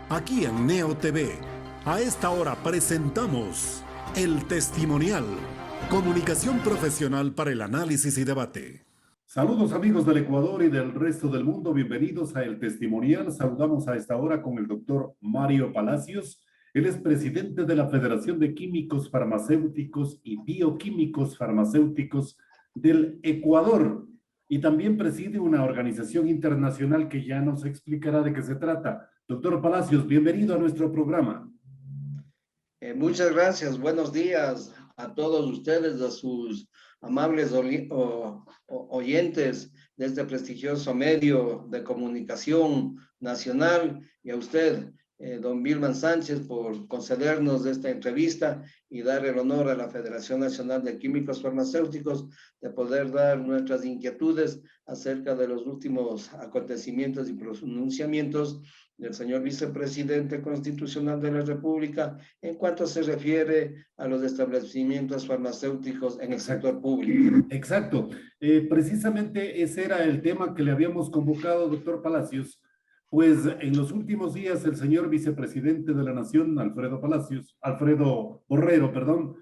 Aquí en Neo TV, a esta hora presentamos El Testimonial, comunicación profesional para el análisis y debate. Saludos amigos del Ecuador y del resto del mundo, bienvenidos a El Testimonial. Saludamos a esta hora con el doctor Mario Palacios. Él es presidente de la Federación de Químicos Farmacéuticos y Bioquímicos Farmacéuticos del Ecuador y también preside una organización internacional que ya nos explicará de qué se trata. Doctor Palacios, bienvenido a nuestro programa. Muchas gracias, buenos días a todos ustedes, a sus amables oyentes de este prestigioso medio de comunicación nacional y a usted, don Vilman Sánchez, por concedernos esta entrevista y dar el honor a la Federación Nacional de Químicos Farmacéuticos de poder dar nuestras inquietudes acerca de los últimos acontecimientos y pronunciamientos del señor vicepresidente constitucional de la República en cuanto se refiere a los establecimientos farmacéuticos en el sector público. Exacto. Precisamente ese era el tema que le habíamos convocado, doctor Palacios, pues en los últimos días el señor vicepresidente de la Nación, Alfredo Borrero, perdón,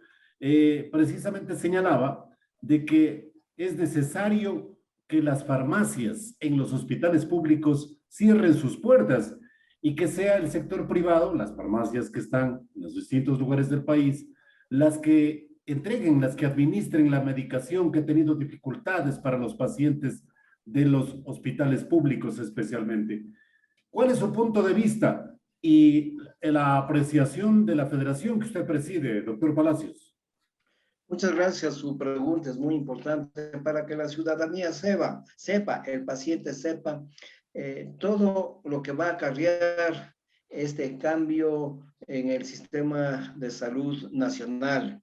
precisamente señalaba de que es necesario que las farmacias en los hospitales públicos cierren sus puertas y que sea el sector privado, las farmacias que están en los distintos lugares del país, las que entreguen, las que administren la medicación que ha tenido dificultades para los pacientes de los hospitales públicos especialmente. ¿Cuál es su punto de vista y la apreciación de la federación que usted preside, doctor Palacios? Muchas gracias. Su pregunta es muy importante para que la ciudadanía sepa, el paciente sepa todo lo que va a acarrear este cambio en el sistema de salud nacional.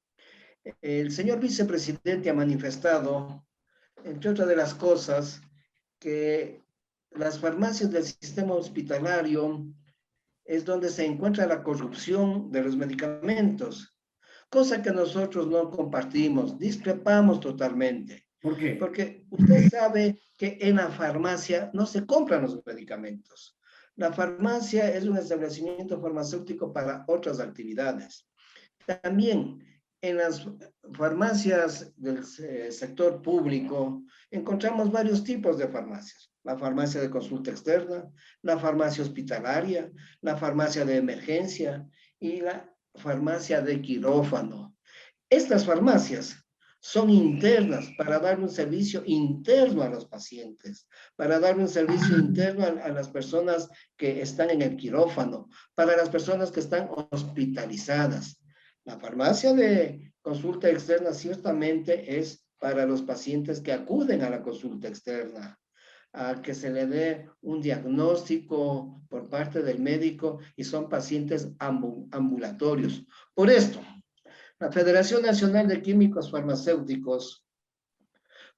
El señor vicepresidente ha manifestado, entre otras de las cosas, que las farmacias del sistema hospitalario es donde se encuentra la corrupción de los medicamentos, cosa que nosotros no compartimos, discrepamos totalmente. ¿Por qué? Porque usted sabe que en la farmacia no se compran los medicamentos. La farmacia es un establecimiento farmacéutico para otras actividades. También en las farmacias del sector público encontramos varios tipos de farmacias. La farmacia de consulta externa, la farmacia hospitalaria, la farmacia de emergencia y la farmacia de quirófano. Estas farmacias son internas para dar un servicio interno a los pacientes, para dar un servicio interno a las personas que están en el quirófano, para las personas que están hospitalizadas. La farmacia de consulta externa ciertamente es para los pacientes que acuden a la consulta externa, a que se le dé un diagnóstico por parte del médico y son pacientes ambulatorios. Por esto, la Federación Nacional de Químicos Farmacéuticos,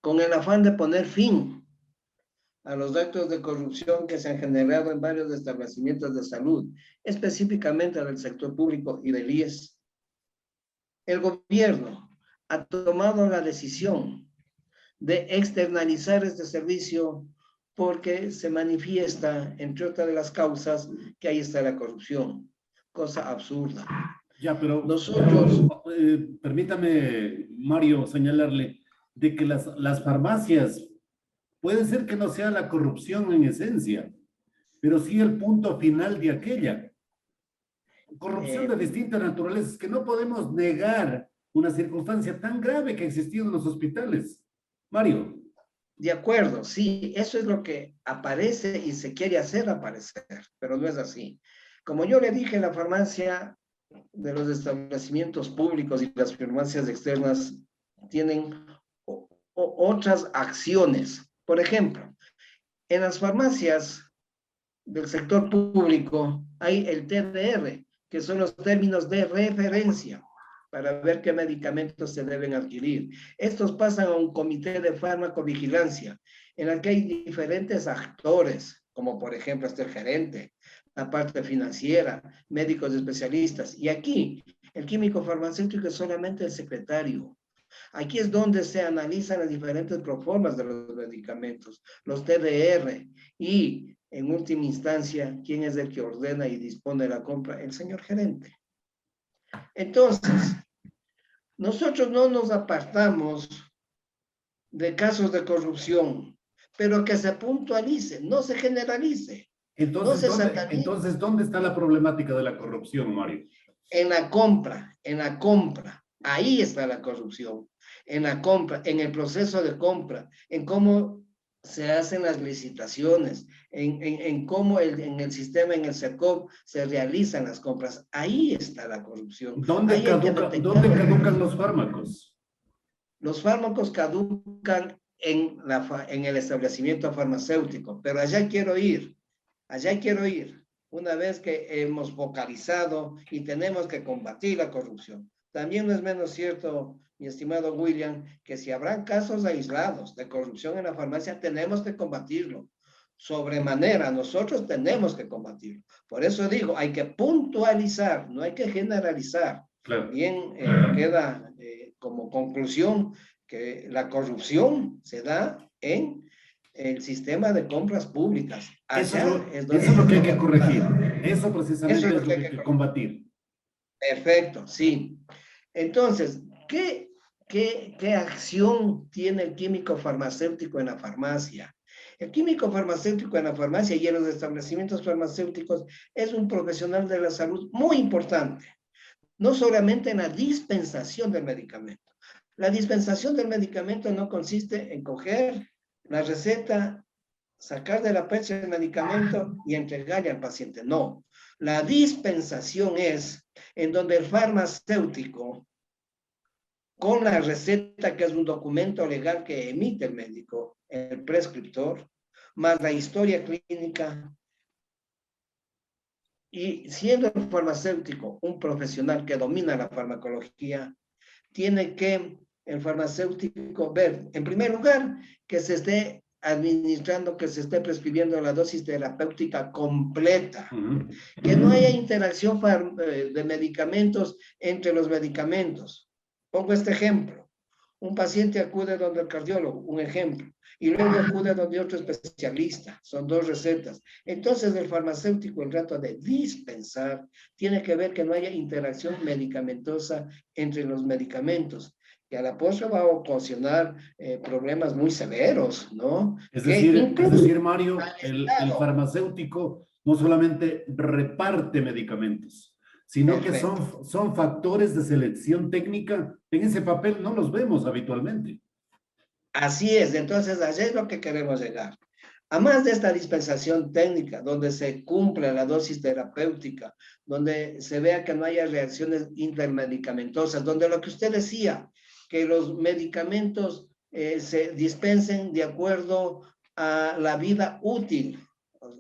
con el afán de poner fin a los actos de corrupción que se han generado en varios establecimientos de salud, específicamente del sector público y del IES, el gobierno ha tomado la decisión de externalizar este servicio porque se manifiesta, entre otras de las causas, que ahí está la corrupción, cosa absurda. Ya, pero nosotros... permítame, Mario, señalarle de que las farmacias, puede ser que no sea la corrupción en esencia, pero sí el punto final de aquella. Corrupción de distintas naturalezas, que no podemos negar una circunstancia tan grave que ha existido en los hospitales. Mario. De acuerdo, sí, eso es lo que aparece y se quiere hacer aparecer, pero no es así. Como yo le dije, la farmacia de los establecimientos públicos y las farmacias externas tienen otras acciones. Por ejemplo, en las farmacias del sector público hay el TDR, que son los términos de referencia para ver qué medicamentos se deben adquirir. Estos pasan a un comité de farmacovigilancia, en el que hay diferentes actores, como por ejemplo el gerente, la parte financiera, médicos especialistas. Y aquí, el químico farmacéutico es solamente el secretario. Aquí es donde se analizan las diferentes proformas de los medicamentos, los TDR, y en última instancia, ¿quién es el que ordena y dispone de la compra? El señor gerente. Entonces, nosotros no nos apartamos de casos de corrupción, pero que se puntualice, no se generalice, no se satanice. Entonces, ¿dónde está la problemática de la corrupción, Mario? En la compra, ahí está la corrupción, en la compra, en el proceso de compra, en cómo se hacen las licitaciones, en cómo en el sistema, en el SERCOP, se realizan las compras. Ahí está la corrupción. ¿Dónde caducan los fármacos? Los fármacos caducan en el establecimiento farmacéutico, pero allá quiero ir, una vez que hemos focalizado y tenemos que combatir la corrupción. También no es menos cierto, mi estimado William, que si habrán casos aislados de corrupción en la farmacia, tenemos que combatirlo. Sobremanera, nosotros tenemos que combatirlo. Por eso digo, hay que puntualizar, no hay que generalizar. Claro. Bien, queda como conclusión que la corrupción se da en el sistema de compras públicas. Eso es lo que hay que corregir. Eso precisamente es lo que hay que combatir. Perfecto, sí. Entonces, ¿qué acción tiene el químico farmacéutico en la farmacia? El químico farmacéutico en la farmacia y en los establecimientos farmacéuticos es un profesional de la salud muy importante, no solamente en la dispensación del medicamento. La dispensación del medicamento no consiste en coger la receta, sacar de la percha el medicamento y entregarle al paciente. No. La dispensación es en donde el farmacéutico, con la receta, que es un documento legal que emite el médico, el prescriptor, más la historia clínica, y siendo el farmacéutico un profesional que domina la farmacología, tiene que el farmacéutico ver, en primer lugar, que se esté administrando, que se esté prescribiendo la dosis terapéutica completa, que no haya interacción de medicamentos entre los medicamentos. Pongo este ejemplo. Un paciente acude donde el cardiólogo, un ejemplo, y luego acude donde otro especialista, son 2 recetas. Entonces el farmacéutico, en rato de dispensar, tiene que ver que no haya interacción medicamentosa entre los medicamentos, que a la postre va a ocasionar problemas muy severos, ¿no? Es decir, Mario, el farmacéutico no solamente reparte medicamentos, sino Perfecto. Que son factores de selección técnica. En ese papel no los vemos habitualmente. Así es, entonces allá es lo que queremos llegar. A más de esta dispensación técnica, donde se cumple la dosis terapéutica, donde se vea que no haya reacciones intermedicamentosas, donde lo que usted decía, que los medicamentos se dispensen de acuerdo a la vida útil,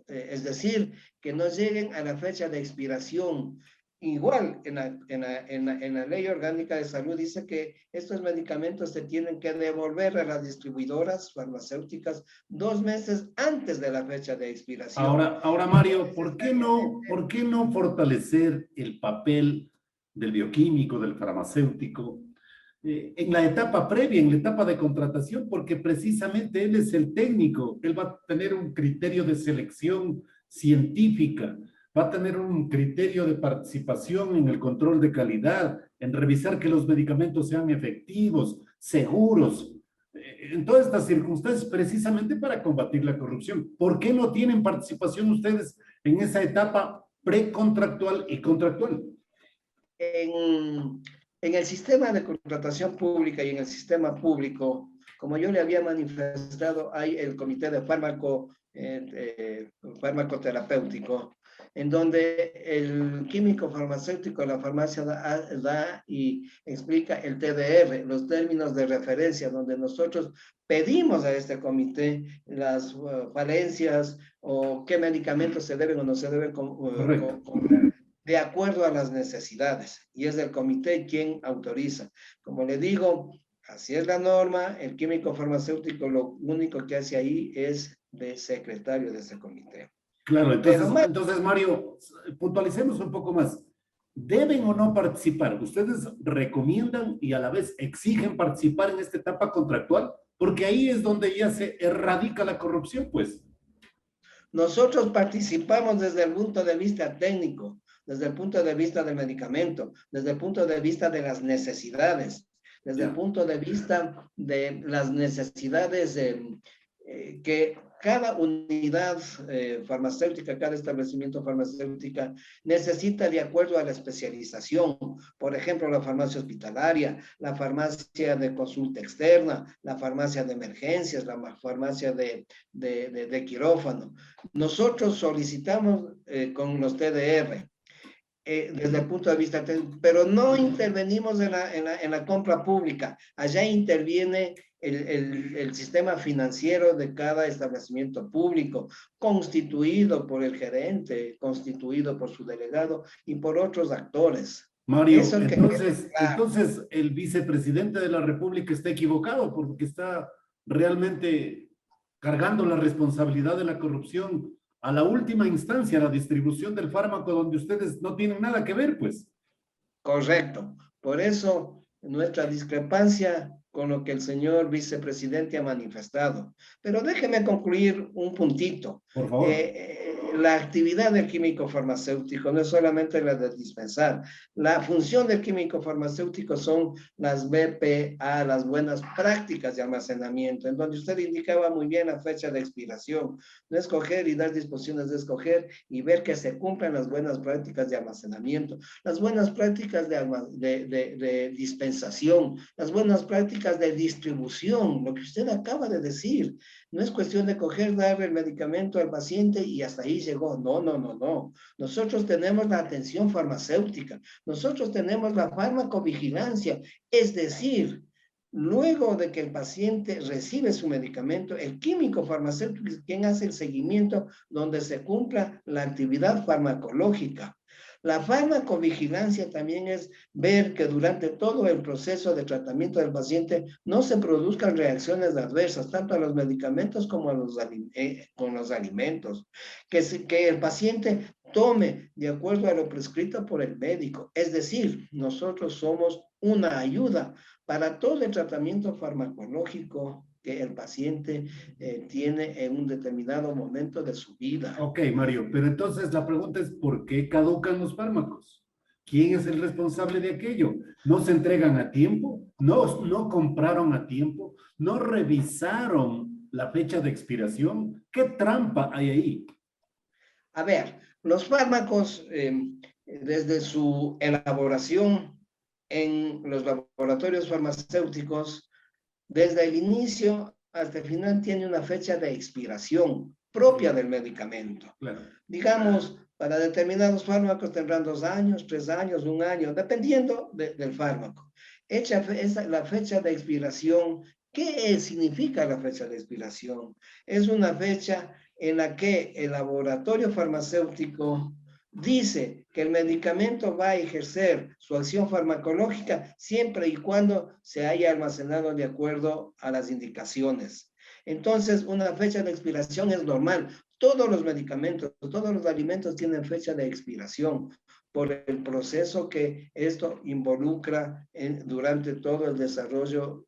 es decir, que no lleguen a la fecha de expiración. Igual, en la Ley Orgánica de Salud dice que estos medicamentos se tienen que devolver a las distribuidoras farmacéuticas 2 meses antes de la fecha de expiración. Ahora Mario, ¿por qué no fortalecer el papel del bioquímico, del farmacéutico, en la etapa previa, en la etapa de contratación? Porque precisamente él es el técnico, él va a tener un criterio de selección científica, va a tener un criterio de participación en el control de calidad, en revisar que los medicamentos sean efectivos, seguros, en todas estas circunstancias, precisamente para combatir la corrupción. ¿Por qué no tienen participación ustedes en esa etapa precontractual y contractual? En el sistema de contratación pública y en el sistema público, como yo le había manifestado, hay el comité de farmacoterapéutico, en donde el químico farmacéutico de la farmacia da y explica el TDR, los términos de referencia, donde nosotros pedimos a este comité las falencias o qué medicamentos se deben o no se deben de acuerdo a las necesidades. Y es el comité quien autoriza. Como le digo, así es la norma, el químico farmacéutico lo único que hace ahí es de secretario de ese comité. Claro, entonces Mario, puntualicemos un poco más. ¿Deben o no participar? ¿Ustedes recomiendan y a la vez exigen participar en esta etapa contractual? Porque ahí es donde ya se erradica la corrupción, pues. Nosotros participamos desde el punto de vista técnico, desde el punto de vista del medicamento, desde el punto de vista de las necesidades, desde el Ya. punto de vista de las necesidades que cada unidad farmacéutica, cada establecimiento farmacéutica necesita de acuerdo a la especialización. Por ejemplo, la farmacia hospitalaria, la farmacia de consulta externa, la farmacia de emergencias, la farmacia de quirófano. Nosotros solicitamos con los TDR, desde el punto de vista técnico, pero no intervenimos en la compra pública. Allá interviene el sistema financiero de cada establecimiento público, constituido por el gerente, constituido por su delegado y por otros actores. Mario, Eso que entonces, claro. entonces el vicepresidente de la República está equivocado porque está realmente cargando la responsabilidad de la corrupción a la última instancia, la distribución del fármaco donde ustedes no tienen nada que ver, pues. Correcto. Por eso nuestra discrepancia con lo que el señor vicepresidente ha manifestado. Pero déjeme concluir un puntito. Por favor. La actividad del químico farmacéutico no es solamente la de dispensar. La función del químico farmacéutico son las BPA, las buenas prácticas de almacenamiento, en donde usted indicaba muy bien la fecha de expiración. No escoger y dar disposiciones de escoger y ver que se cumplan las buenas prácticas de almacenamiento, las buenas prácticas de dispensación, las buenas prácticas de distribución, lo que usted acaba de decir. No es cuestión de coger, darle el medicamento al paciente y hasta ahí llegó. No, no, no, no. Nosotros tenemos la atención farmacéutica. Nosotros tenemos la farmacovigilancia. Es decir, luego de que el paciente recibe su medicamento, el químico farmacéutico es quien hace el seguimiento donde se cumpla la actividad farmacológica. La farmacovigilancia también es ver que durante todo el proceso de tratamiento del paciente no se produzcan reacciones adversas, tanto a los medicamentos como a con los alimentos. Que el paciente tome de acuerdo a lo prescrito por el médico. Es decir, nosotros somos una ayuda para todo el tratamiento farmacológico que el paciente tiene en un determinado momento de su vida. Ok, Mario, pero entonces la pregunta es, ¿por qué caducan los fármacos? ¿Quién es el responsable de aquello? ¿No se entregan a tiempo? ¿No compraron a tiempo? ¿No revisaron la fecha de expiración? ¿Qué trampa hay ahí? A ver, los fármacos, desde su elaboración en los laboratorios farmacéuticos, desde el inicio hasta el final tiene una fecha de expiración propia del medicamento. Claro. Digamos, para determinados fármacos tendrán 2 años, 3 años, 1 año, dependiendo del fármaco. Hecha la fecha de expiración, ¿qué significa la fecha de expiración? Es una fecha en la que el laboratorio farmacéutico dice que el medicamento va a ejercer su acción farmacológica siempre y cuando se haya almacenado de acuerdo a las indicaciones. Entonces, una fecha de expiración es normal. Todos los medicamentos, todos los alimentos tienen fecha de expiración por el proceso que esto involucra durante todo el desarrollo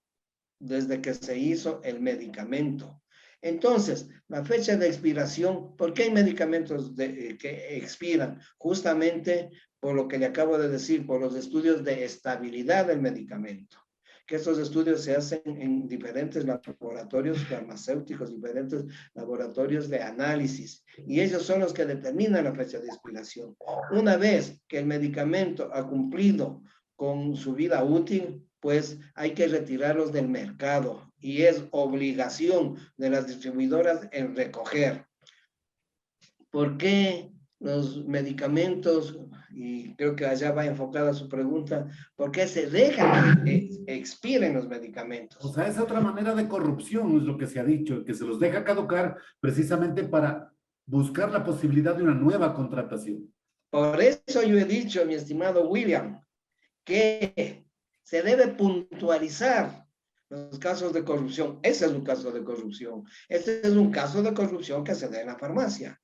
desde que se hizo el medicamento. Entonces, la fecha de expiración, ¿por qué hay medicamentos que expiran? Justamente por lo que le acabo de decir, por los estudios de estabilidad del medicamento, que estos estudios se hacen en diferentes laboratorios farmacéuticos, diferentes laboratorios de análisis, y ellos son los que determinan la fecha de expiración. Una vez que el medicamento ha cumplido con su vida útil, pues hay que retirarlos del mercado y es obligación de las distribuidoras en recoger. ¿Por qué los medicamentos, y creo que allá va enfocada su pregunta, por qué se dejan que expiren los medicamentos? O sea, es otra manera de corrupción, es lo que se ha dicho, que se los deja caducar precisamente para buscar la posibilidad de una nueva contratación. Por eso yo he dicho, mi estimado William, que se debe puntualizar los casos de corrupción. Ese es un caso de corrupción. Este es un caso de corrupción que se da en la farmacia.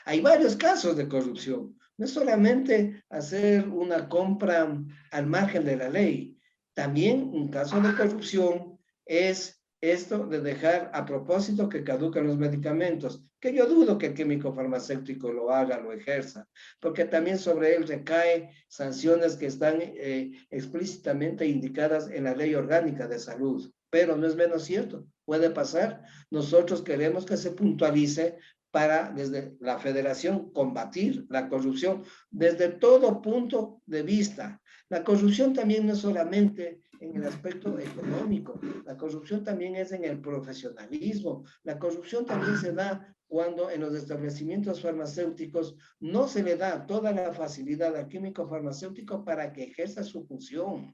Hay varios casos de corrupción. No es solamente hacer una compra al margen de la ley. También un caso de corrupción es esto de dejar a propósito que caducan los medicamentos. que yo dudo que el químico farmacéutico lo haga, lo ejerza, porque también sobre él recaen sanciones que están explícitamente indicadas en la Ley Orgánica de Salud, pero no es menos cierto, puede pasar. Nosotros queremos que se puntualice para, desde la federación, combatir la corrupción desde todo punto de vista. La corrupción también no es solamente en el aspecto económico, la corrupción también es en el profesionalismo, la corrupción también se da cuando en los establecimientos farmacéuticos no se le da toda la facilidad al químico farmacéutico para que ejerza su función.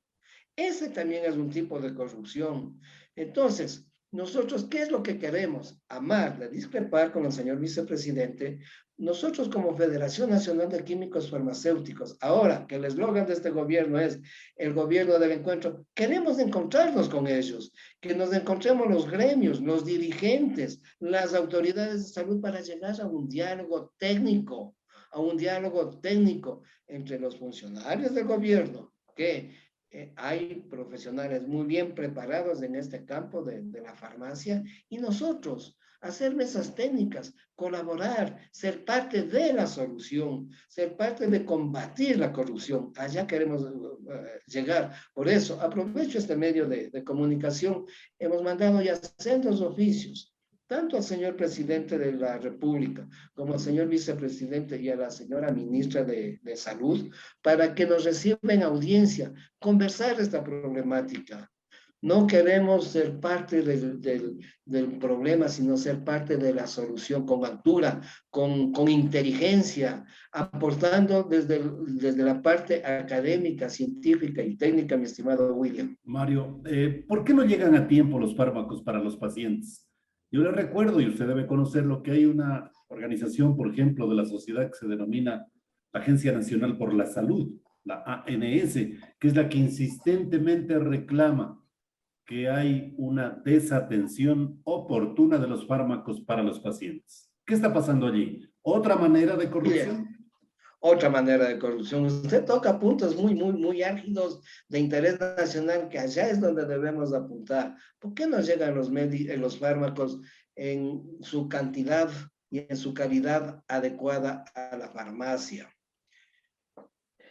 Ese también es un tipo de corrupción. Entonces, nosotros, ¿qué es lo que queremos? Amar, de discrepar con el señor vicepresidente. Nosotros como Federación Nacional de Químicos Farmacéuticos, ahora que el eslogan de este gobierno es el gobierno del encuentro, queremos encontrarnos con ellos, que nos encontremos los gremios, los dirigentes, las autoridades de salud para llegar a un diálogo técnico, entre los funcionarios del gobierno, que hay profesionales muy bien preparados en este campo de la farmacia y nosotros hacer mesas técnicas, colaborar, ser parte de la solución, ser parte de combatir la corrupción. Allá queremos llegar. Por eso, aprovecho este medio de comunicación. Hemos mandado ya sendos oficios tanto al señor presidente de la República como al señor vicepresidente y a la señora ministra de Salud, para que nos reciban en audiencia, conversar esta problemática. No queremos ser parte del problema, sino ser parte de la solución con altura, con inteligencia, aportando desde la parte académica, científica y técnica, mi estimado William. Mario, ¿por qué no llegan a tiempo los fármacos para los pacientes? Yo le recuerdo, y usted debe conocerlo, que hay una organización, por ejemplo, de la sociedad que se denomina Agencia Nacional por la Salud, la ANS, que es la que insistentemente reclama que hay una desatención oportuna de los fármacos para los pacientes. ¿Qué está pasando allí? ¿Otra manera de corrupción? Bien. Otra manera de corrupción. Usted toca puntos muy álgidos de interés nacional, que allá es donde debemos apuntar. ¿Por qué no llegan los fármacos en su cantidad y en su calidad adecuada a la farmacia?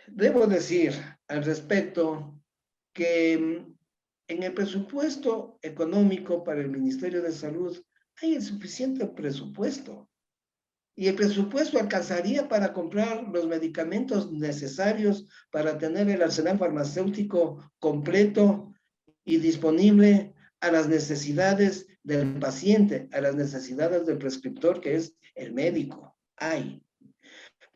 Debo decir al respecto que en el presupuesto económico para el Ministerio de Salud hay el suficiente presupuesto. Y el presupuesto alcanzaría para comprar los medicamentos necesarios para tener el arsenal farmacéutico completo y disponible a las necesidades del paciente, a las necesidades del prescriptor, que es el médico. Hay.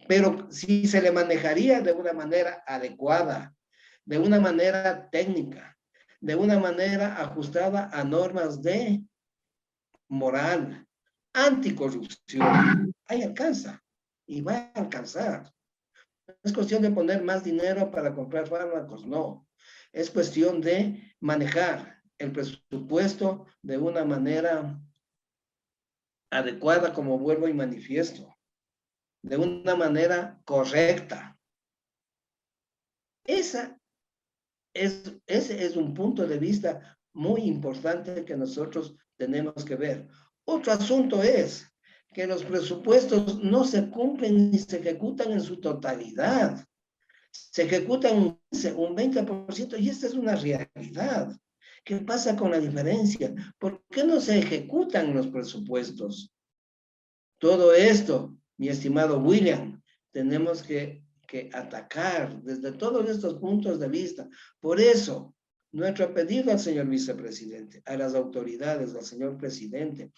Pero si se le manejaría de una manera adecuada, de una manera técnica, de una manera ajustada a normas de moral, anticorrupción, ahí alcanza y va a alcanzar. No es cuestión de poner más dinero para comprar fármacos, no. Es cuestión de manejar el presupuesto de una manera adecuada, como vuelvo y manifiesto, de una manera correcta. Ese es un punto de vista muy importante que nosotros tenemos que ver. Otro asunto es que los presupuestos no se cumplen ni se ejecutan en su totalidad. Se ejecutan un 20% y esta es una realidad. ¿Qué pasa con la diferencia? ¿Por qué no se ejecutan los presupuestos? Todo esto, mi estimado William, tenemos que atacar desde todos estos puntos de vista. Por eso, nuestro pedido al señor vicepresidente, a las autoridades, al señor presidente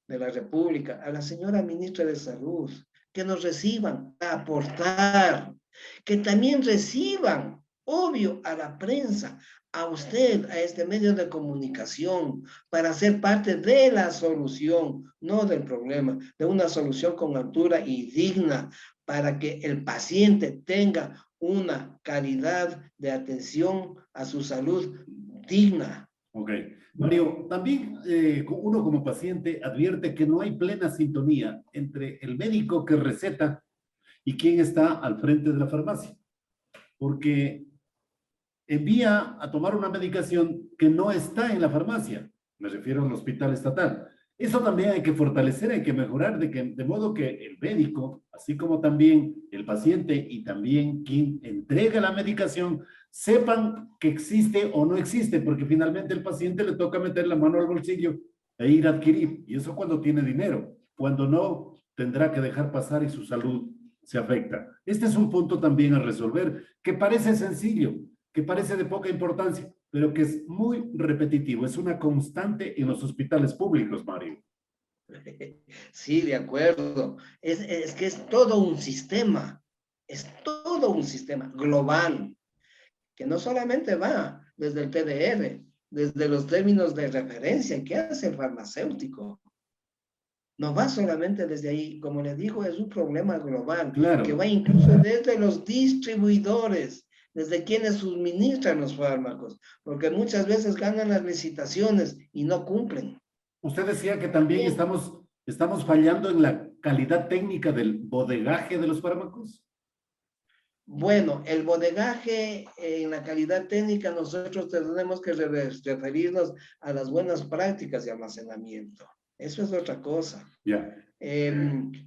de la República, a la señora ministra de Salud, que nos reciban a aportar, que también reciban, obvio, a la prensa, a usted, a este medio de comunicación, para ser parte de la solución, no del problema, de una solución con altura y digna, para que el paciente tenga una calidad de atención a su salud digna. Ok. Mario, también uno como paciente advierte que no hay plena sintonía entre el médico que receta y quien está al frente de la farmacia, porque envía a tomar una medicación que no está en la farmacia, me refiero al hospital estatal, Eso también hay que fortalecer, hay que mejorar, de modo que el médico, así como también el paciente y también quien entrega la medicación, sepan que existe o no existe, porque finalmente el paciente le toca meter la mano al bolsillo e ir a adquirir, y eso cuando tiene dinero. Cuando no, tendrá que dejar pasar y su salud se afecta. Este es un punto también a resolver, que parece sencillo, que parece de poca importancia, pero que es muy repetitivo, es una constante en los hospitales públicos, Mario. Sí, de acuerdo. Es que es todo un sistema global, que no solamente va desde el TDR, desde los términos de referencia que hace el farmacéutico. No va solamente desde ahí, como le digo, es un problema global que Claro, va incluso desde los distribuidores, desde quienes suministran los fármacos, porque muchas veces ganan las licitaciones y no cumplen. usted decía que también Bien, estamos fallando en la calidad técnica del bodegaje de los fármacos. bueno, el bodegaje en la calidad técnica nosotros tenemos que referirnos a las buenas prácticas de almacenamiento. Eso es otra cosa. Ya,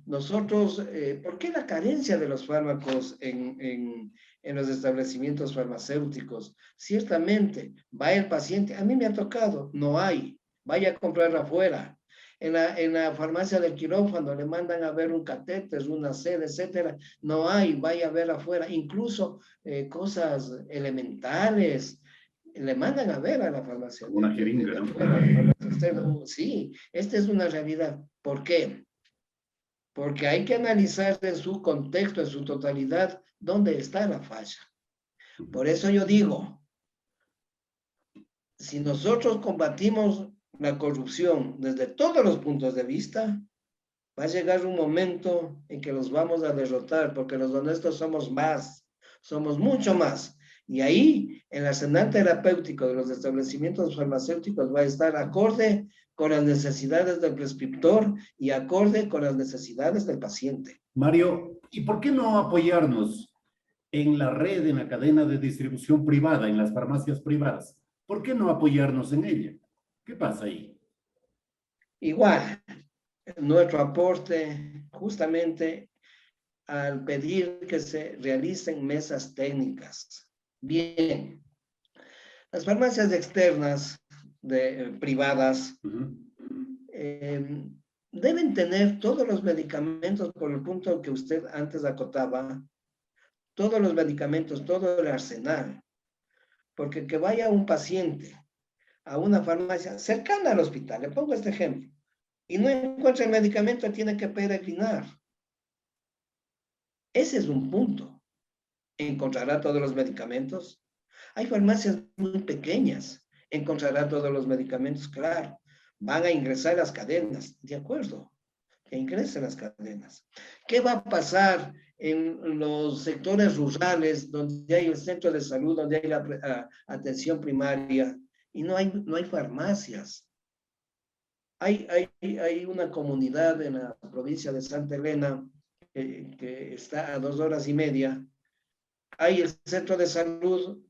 Nosotros, ¿por qué la carencia de los fármacos en los establecimientos farmacéuticos? Ciertamente, va el paciente, a mí me ha tocado, no hay, vaya a comprar afuera. En la farmacia del quirófano le mandan a ver un catéter, una sed, etcétera. No hay, vaya a ver afuera. Incluso cosas elementales le mandan a ver a la farmacia una jeringa, de ¿no? afuera, a la farmacia externa. Sí, esta es una realidad. ¿Por qué? Porque hay que analizar en su contexto, en su totalidad, dónde está la falla. Por eso yo digo, si nosotros combatimos la corrupción desde todos los puntos de vista, va a llegar un momento en que los vamos a derrotar, porque los honestos somos más, somos mucho más. Y ahí el arsenal terapéutico de los establecimientos farmacéuticos va a estar acorde con las necesidades del prescriptor y acorde con las necesidades del paciente. Mario, ¿y por qué no apoyarnos en la red, en la cadena de distribución privada, en las farmacias privadas? ¿Por qué no apoyarnos en ella? ¿Qué pasa ahí? Igual, nuestro aporte justamente al pedir que se realicen mesas técnicas. Bien, las farmacias externas, privadas, Uh -huh. eh, deben tener todos los medicamentos, por el punto que usted antes acotaba, todos los medicamentos, todo el arsenal, porque que vaya un paciente a una farmacia cercana al hospital, le pongo este ejemplo, y no encuentra el medicamento, tiene que peregrinar. Ese es un punto. ¿Encontrará todos los medicamentos? Hay farmacias muy pequeñas. ¿Encontrará todos los medicamentos? Claro. Van a ingresar las cadenas. De acuerdo. Que ingresen las cadenas. ¿Qué va a pasar en los sectores rurales donde hay el centro de salud, donde hay la atención primaria y no hay farmacias? Hay una comunidad en la provincia de Santa Elena que está a 2 horas y media. Hay el centro de salud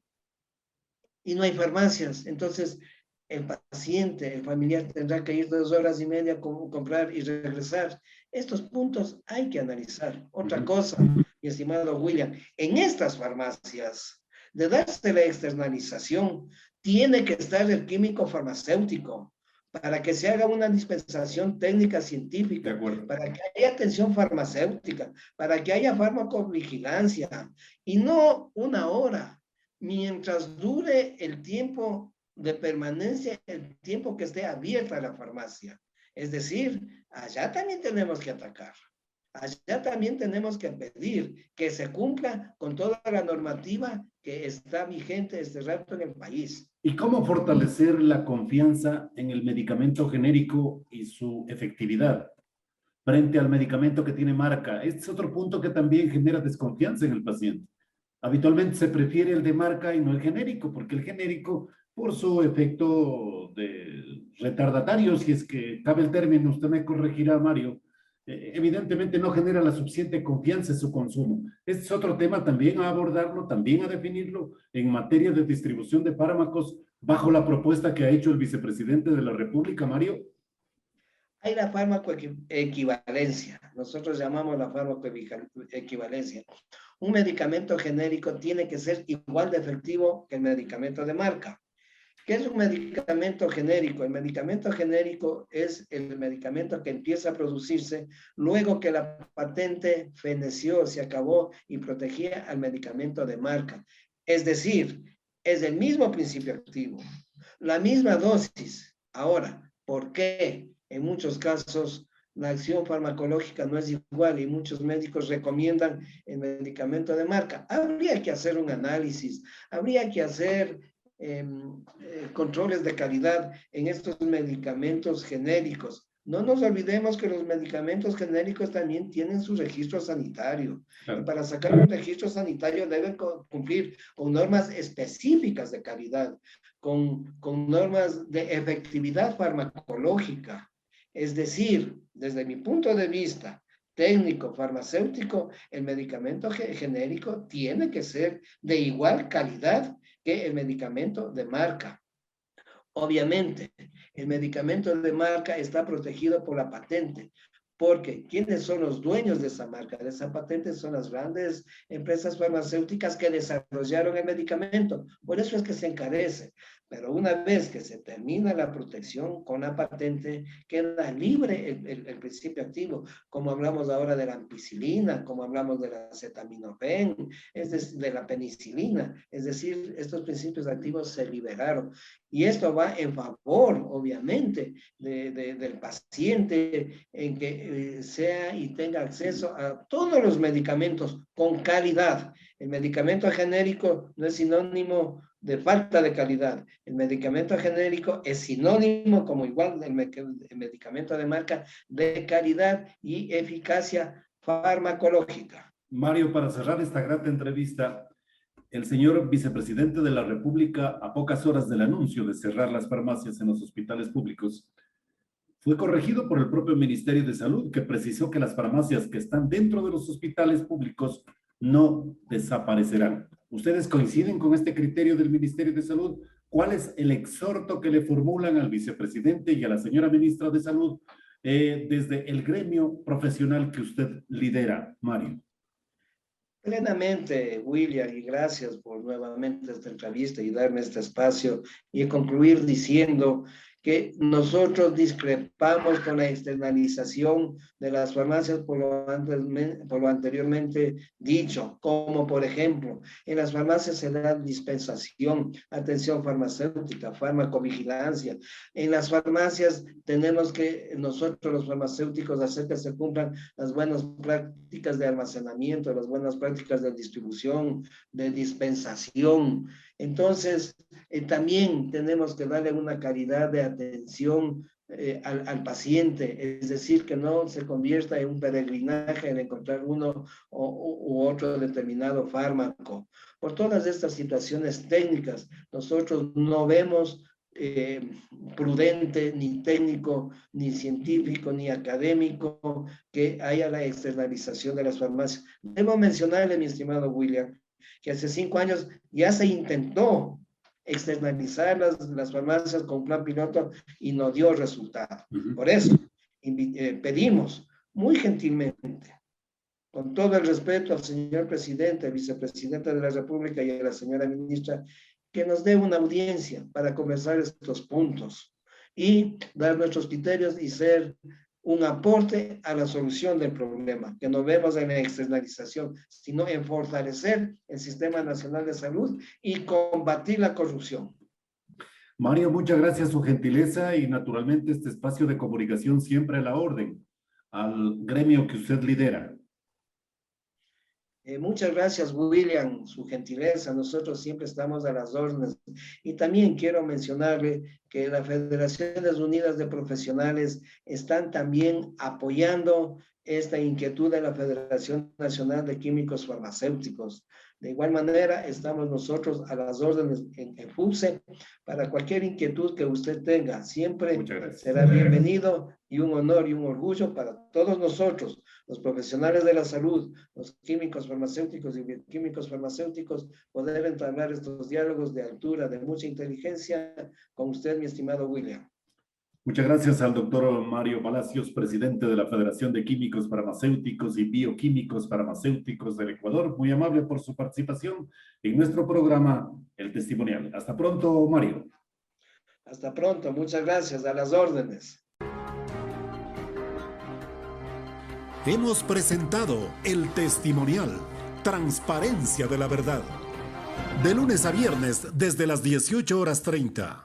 y no hay farmacias. Entonces, el paciente, el familiar tendrá que ir 2 horas y media a comprar y regresar. Estos puntos hay que analizar. Otra cosa, mi estimado William, en estas farmacias, de darse la externalización, tiene que estar el químico farmacéutico para que se haga una dispensación técnica científica, para que haya atención farmacéutica, para que haya farmacovigilancia y no una hora, mientras dure el tiempo de permanencia, el tiempo que esté abierta la farmacia. Es decir, allá también tenemos que atacar. Allá también tenemos que pedir que se cumpla con toda la normativa que está vigente este rato en el país. ¿Y cómo fortalecer la confianza en el medicamento genérico y su efectividad frente al medicamento que tiene marca? Este es otro punto que también genera desconfianza en el paciente. Habitualmente se prefiere el de marca y no el genérico, porque el genérico, por su efecto de retardatario, si es que cabe el término, usted me corregirá, Mario, evidentemente no genera la suficiente confianza en su consumo. Este es otro tema también a abordarlo, también a definirlo en materia de distribución de fármacos bajo la propuesta que ha hecho el vicepresidente de la República, Mario. Hay la fármacoequivalencia. Nosotros llamamos la fármacoequivalencia. Un medicamento genérico tiene que ser igual de efectivo que el medicamento de marca. ¿Qué es un medicamento genérico? El medicamento genérico es el medicamento que empieza a producirse luego que la patente feneció, se acabó y protegía al medicamento de marca. Es decir, es el mismo principio activo, la misma dosis. Ahora, ¿por qué? En muchos casos la acción farmacológica no es igual y muchos médicos recomiendan el medicamento de marca. Habría que hacer un análisis, habría que hacer controles de calidad en estos medicamentos genéricos. No nos olvidemos que los medicamentos genéricos también tienen su registro sanitario. Claro. Y para sacar un registro sanitario deben cumplir con normas específicas de calidad, con normas de efectividad farmacológica. Es decir, desde mi punto de vista técnico, farmacéutico, el medicamento genérico tiene que ser de igual calidad que el medicamento de marca. Obviamente, el medicamento de marca está protegido por la patente, porque ¿quiénes son los dueños de esa marca, de esa patente? Son las grandes empresas farmacéuticas que desarrollaron el medicamento. Por eso es que se encarece. Pero una vez que se termina la protección con la patente, queda libre el principio activo, como hablamos ahora de la ampicilina, como hablamos de la acetaminofén, es decir, de la penicilina. Es decir, estos principios activos se liberaron. Y esto va en favor, obviamente, del paciente en que sea y tenga acceso a todos los medicamentos con calidad. El medicamento genérico no es sinónimo de falta de calidad. El medicamento genérico es sinónimo, como igual el medicamento de marca, de calidad y eficacia farmacológica. Mario, para cerrar esta grata entrevista, el señor vicepresidente de la República, a pocas horas del anuncio de cerrar las farmacias en los hospitales públicos, fue corregido por el propio Ministerio de Salud, que precisó que las farmacias que están dentro de los hospitales públicos no desaparecerán. ¿Ustedes coinciden con este criterio del Ministerio de Salud? ¿Cuál es el exhorto que le formulan al vicepresidente y a la señora ministra de Salud desde el gremio profesional que usted lidera, Mario? Plenamente, William, y gracias por nuevamente esta entrevista y darme este espacio y concluir diciendo que nosotros discrepamos con la externalización de las farmacias por lo anteriormente dicho, como por ejemplo, en las farmacias se da dispensación, atención farmacéutica, farmacovigilancia. En las farmacias tenemos que nosotros los farmacéuticos hacer que se cumplan las buenas prácticas de almacenamiento, las buenas prácticas de distribución, de dispensación. Entonces, también tenemos que darle una calidad de atención al paciente, es decir, que no se convierta en un peregrinaje en encontrar uno u otro determinado fármaco. Por todas estas situaciones técnicas, nosotros no vemos prudente, ni técnico, ni científico, ni académico, que haya la externalización de las farmacias. Debo mencionarle, mi estimado William, que hace 5 años ya se intentó externalizar las farmacias con plan piloto y no dio resultado. Por eso pedimos muy gentilmente, con todo el respeto al señor presidente, vicepresidente de la República y a la señora ministra, que nos dé una audiencia para conversar estos puntos y dar nuestros criterios y ser un aporte a la solución del problema, que no vemos en la externalización, sino en fortalecer el Sistema Nacional de Salud y combatir la corrupción. Mario, muchas gracias por su gentileza y naturalmente este espacio de comunicación siempre a la orden, al gremio que usted lidera. Muchas gracias, William, su gentileza. Nosotros siempre estamos a las órdenes. Y también quiero mencionarle que las Federaciones Unidas de Profesionales están también apoyando esta inquietud de la Federación Nacional de Químicos Farmacéuticos. De igual manera, estamos nosotros a las órdenes en FUPSE para cualquier inquietud que usted tenga. Siempre será bienvenido y un honor y un orgullo para todos nosotros, los profesionales de la salud, los químicos farmacéuticos y bioquímicos farmacéuticos, poder entablar estos diálogos de altura, de mucha inteligencia con usted, mi estimado William. Muchas gracias al doctor Mario Palacios, presidente de la Federación de Químicos Farmacéuticos y Bioquímicos Farmacéuticos del Ecuador. Muy amable por su participación en nuestro programa El Testimonial. Hasta pronto, Mario. Hasta pronto, muchas gracias, a las órdenes. Hemos presentado El Testimonial, transparencia de la verdad. De lunes a viernes desde las 18:30.